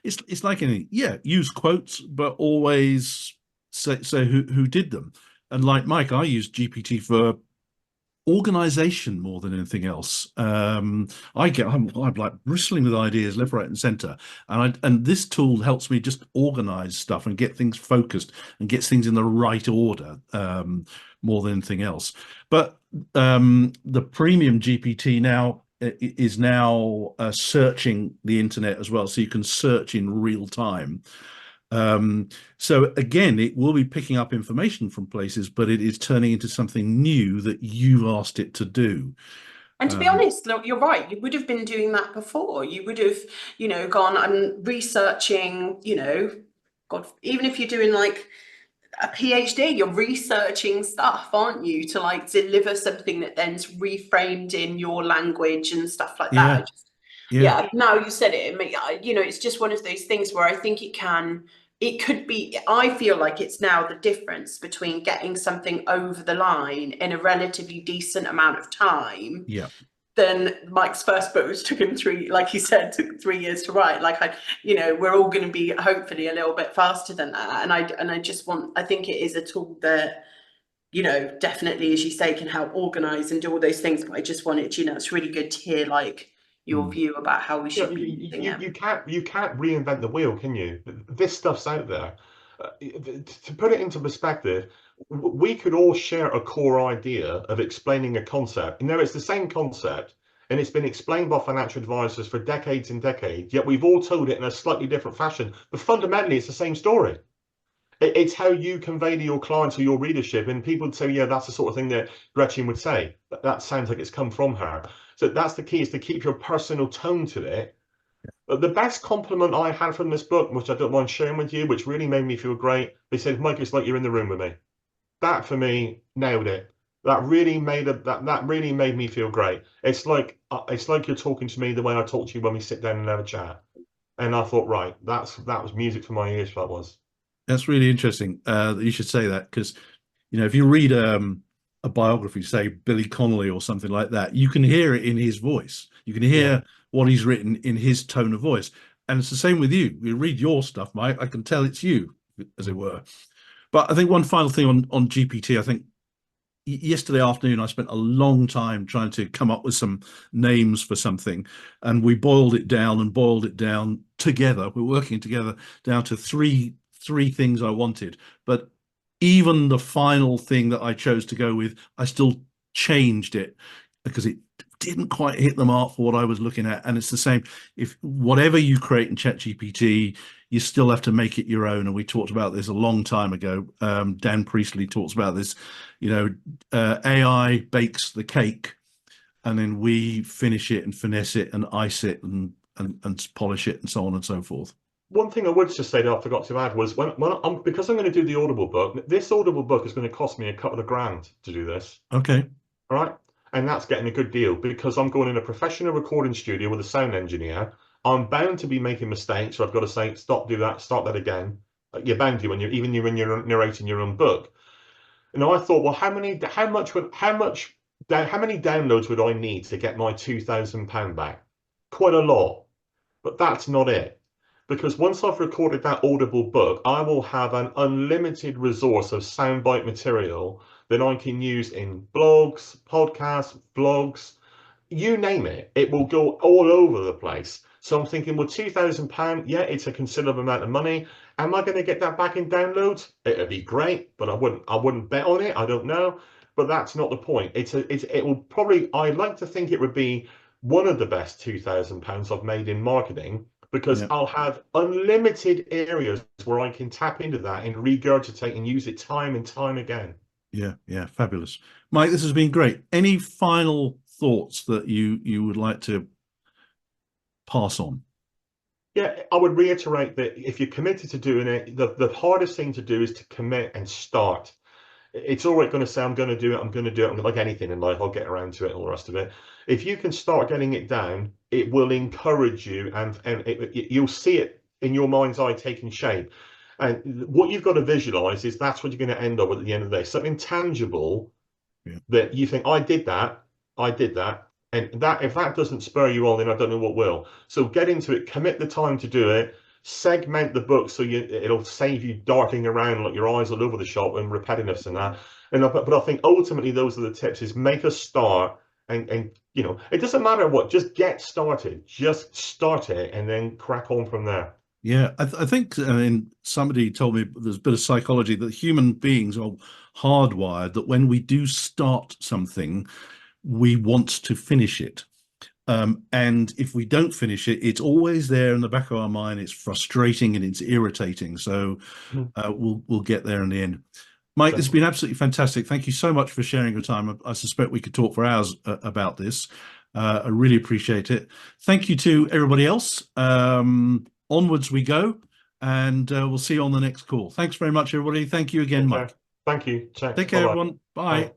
it's like anything. Yeah, use quotes, but always say who did them. And like Mike, I use GPT for organization more than anything else. I'm like bristling with ideas left, right, and center, and this tool helps me just organize stuff and get things focused and gets things in the right order, more than anything else. But the premium GPT now is now searching the internet as well, so you can search in real time. So again, it will be picking up information from places, but it is turning into something new that you've asked it to do. And to be honest, look, you're right. You would have been doing that before. You would have, gone and researching, God, even if you're doing like a PhD, you're researching stuff, aren't you, to like deliver something that then's reframed in your language and stuff like that. Yeah. Now you said it, it's just one of those things where I think it could be, I feel like it's now the difference between getting something over the line in a relatively decent amount of time. Yeah. Then Mike's first book, which took him like he said, took 3 years to write. Like we're all going to be hopefully a little bit faster than that. And I think it is a tool that, definitely, as you say, can help organize and do all those things. But I just wanted, it's really good to hear like your view about how we should be using it. You can't reinvent the wheel, can you? This stuff's out there. To put it into perspective, we could all share a core idea of explaining a concept. It's the same concept, and it's been explained by financial advisors for decades and decades, yet we've all told it in a slightly different fashion. But fundamentally, it's the same story. It's how you convey to your clients or your readership, and people would say, yeah, that's the sort of thing that Gretchen would say. That sounds like it's come from her. So that's the key, is to keep your personal tone to it. But the best compliment I had from this book, which I don't mind sharing with you, which really made me feel great, they said, Mike, it's like you're in the room with me. That for me nailed it. That really made me feel great. It's like you're talking to me the way I talk to you when we sit down and have a chat. And I thought, right, that was music for my ears. That was. That's really interesting that you should say that, because if you read a biography, say Billy Connolly or something like that, you can hear it in his voice. You can hear what he's written in his tone of voice, and it's the same with you. You read your stuff, Mike, I can tell it's you, as it were. But I think one final thing on GPT, I think yesterday afternoon I spent a long time trying to come up with some names for something, and we boiled it down together. We're working together down to three things I wanted. But even the final thing that I chose to go with, I still changed it because it didn't quite hit the mark for what I was looking at. And it's the same, if whatever you create in ChatGPT, you still have to make it your own. And we talked about this a long time ago. Dan Priestley talks about this, AI bakes the cake, and then we finish it and finesse it and ice it and polish it and so on and so forth. One thing I would just say that I forgot to add was because I'm going to do the Audible book, this Audible book is going to cost me a couple of grand to do this. Okay. All right. And that's getting a good deal, because I'm going in a professional recording studio with a sound engineer. I'm bound to be making mistakes, so I've got to say, stop, do that, start that again. You're bound to when you're narrating your own book. And I thought, well, how many downloads would I need to get my £2,000 back? Quite a lot. But that's not it. Because once I've recorded that Audible book, I will have an unlimited resource of soundbite material that I can use in blogs, podcasts, vlogs, you name it. It will go all over the place. So I'm thinking, well, £2,000, yeah, it's a considerable amount of money. Am I going to get that back in downloads? It'd be great, but I wouldn't bet on it. I don't know. But that's not the point. It will probably, I like to think it would be one of the best £2,000 I've made in marketing, because I'll have unlimited areas where I can tap into that and regurgitate and use it time and time again. Yeah, fabulous. Mike, this has been great. Any final thoughts that you would like to pass on? Yeah, I would reiterate that if you're committed to doing it, the hardest thing to do is to commit and start. It's all right going to say, I'm going to do it, like anything in life, I'll get around to it, all the rest of it. If you can start getting it down, it will encourage you, and you'll see it in your mind's eye taking shape. And what you've got to visualize is that's what you're going to end up with at the end of the day. Something tangible that you think, I did that. And that, if that doesn't spur you on, then I don't know what will. So get into it, commit the time to do it, segment the book so it'll save you darting around like your eyes all over the shop and repetitiveness and that. But I think ultimately those are the tips: is make a start, and it doesn't matter what, just get started, just start it and then crack on from there. Yeah, I think somebody told me there's a bit of psychology that human beings are hardwired that when we do start something, we want to finish it. And if we don't finish it, it's always there in the back of our mind. It's frustrating and it's irritating. So we'll get there in the end. Mike, this has been absolutely fantastic. Thank you so much for sharing your time. I suspect we could talk for hours about this. I really appreciate it. Thank you to everybody else. Onwards we go, and we'll see you on the next call. Thanks very much, everybody. Thank you again, Mike. Thank you. Take care, everyone. Bye.